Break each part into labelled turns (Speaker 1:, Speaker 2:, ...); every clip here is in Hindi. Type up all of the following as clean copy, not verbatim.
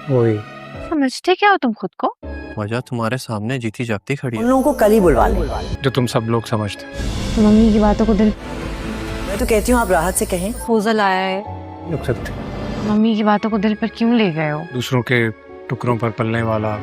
Speaker 1: वही।
Speaker 2: समझते क्या हो तुम खुद को?
Speaker 3: वजह तुम्हारे सामने जीती जागती खड़ी
Speaker 4: उन
Speaker 3: है।
Speaker 4: लोगों को कल ही बुलवा ले।
Speaker 1: जो तुम सब लोग समझते
Speaker 2: मम्मी की बातों को दिल
Speaker 4: मैं तो कहती हूँ आप राहत से कहें।
Speaker 2: प्रपोजल आया है,
Speaker 1: हो सकते।
Speaker 2: मम्मी की बातों को दिल पर क्यों ले गए हो?
Speaker 1: दूसरों के टुकड़ों पर पलने वाला,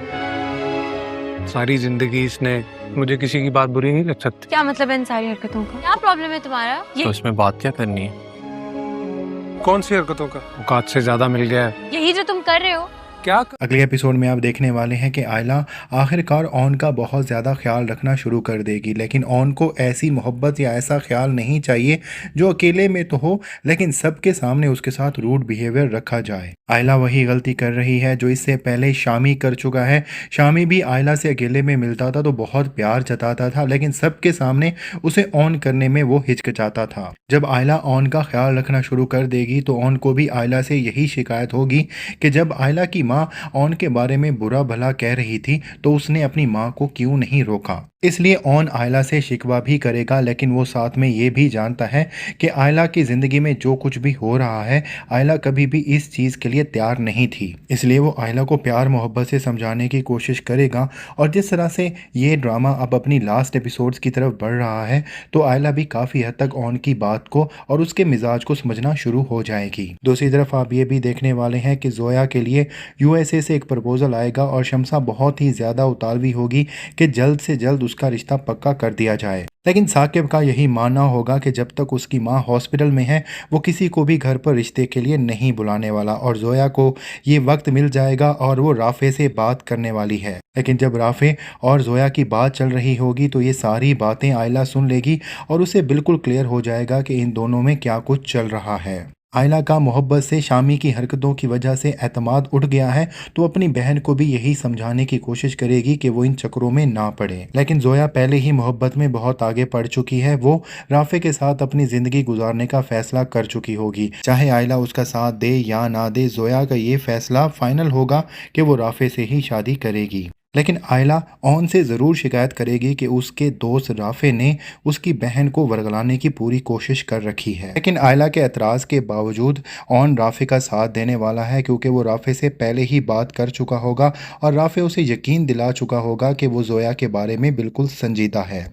Speaker 1: सारी जिंदगी इसने मुझे किसी की बात बुरी नहीं लग सकती।
Speaker 2: क्या मतलब है इन सारी हरकतों का? क्या प्रॉब्लम है तुम्हारा?
Speaker 3: तो इसमें बात क्या करनी है?
Speaker 1: कौन सी हरकतों का? औकात से ज्यादा मिल गया है।
Speaker 2: यही जो तुम कर रहे हो।
Speaker 1: क्या
Speaker 5: अगले एपिसोड में आप देखने वाले हैं कि आयला आखिरकार ऑन का बहुत ज़्यादा ख्याल रखना शुरू कर देगी, लेकिन ऑन को ऐसी मोहब्बत या ऐसा ख्याल नहीं चाहिए जो अकेले में तो हो लेकिन सबके सामने उसके साथ रूड बिहेवियर रखा जाए। आयला वही गलती कर रही है जो इससे पहले शामी कर चुका है। शामी भी आयला से अकेले में मिलता था तो बहुत प्यार जताता था, लेकिन सबके सामने उसे ऑन करने में वो हिचकिचाता था। जब आयला ऑन का ख्याल रखना शुरू कर देगी तो ऑन को भी आयला से यही शिकायत होगी कि जब आयला की माँ ऑन के बारे में बुरा भला कह रही थी तो उसने अपनी माँ को क्यों नहीं रोका। इसलिए ऑन आयला से शिकवा भी करेगा, लेकिन वो साथ में ये भी जानता है कि आयला की ज़िंदगी में जो कुछ भी हो रहा है आयला कभी भी इस चीज़ के लिए तैयार नहीं थी। इसलिए वो आयला को प्यार मोहब्बत से समझाने की कोशिश करेगा। और जिस तरह से ये ड्रामा अब अपनी लास्ट एपिसोड्स की तरफ बढ़ रहा है तो आयला भी काफ़ी हद तक ऑन की बात को और उसके मिजाज को समझना शुरू हो जाएगी। दूसरी तरफ आप ये भी देखने वाले हैं कि जोया के लिए यूएसए से एक प्रपोजल आएगा और शम्सा बहुत ही ज़्यादा उतावली होगी कि जल्द से जल्द उसका रिश्ता पक्का कर दिया जाए। लेकिन साकिब का यही मानना होगा कि जब तक उसकी माँ हॉस्पिटल में है वो किसी को भी घर पर रिश्ते के लिए नहीं बुलाने वाला, और जोया को ये वक्त मिल जाएगा और वो राफे से बात करने वाली है। लेकिन जब राफे और जोया की बात चल रही होगी तो ये सारी बातें आयला सुन लेगी और उसे बिल्कुल क्लियर हो जाएगा कि इन दोनों में क्या कुछ चल रहा है। आयला का मोहब्बत से शामी की हरकतों की वजह से एतमाद उठ गया है तो अपनी बहन को भी यही समझाने की कोशिश करेगी कि वो इन चक्रों में ना पड़े। लेकिन जोया पहले ही मोहब्बत में बहुत आगे बढ़ चुकी है। वो राफे के साथ अपनी ज़िंदगी गुजारने का फैसला कर चुकी होगी। चाहे आयला उसका साथ दे या ना दे, जोया का ये फैसला फाइनल होगा कि वो राफे से ही शादी करेगी। लेकिन आयला ऑन से ज़रूर शिकायत करेगी कि उसके दोस्त राफे ने उसकी बहन को वर्गलाने की पूरी कोशिश कर रखी है। लेकिन आयला के एतराज़ के बावजूद ऑन राफे का साथ देने वाला है, क्योंकि वो राफे से पहले ही बात कर चुका होगा और राफे उसे यकीन दिला चुका होगा कि वो जोया के बारे में बिल्कुल संजीदा है।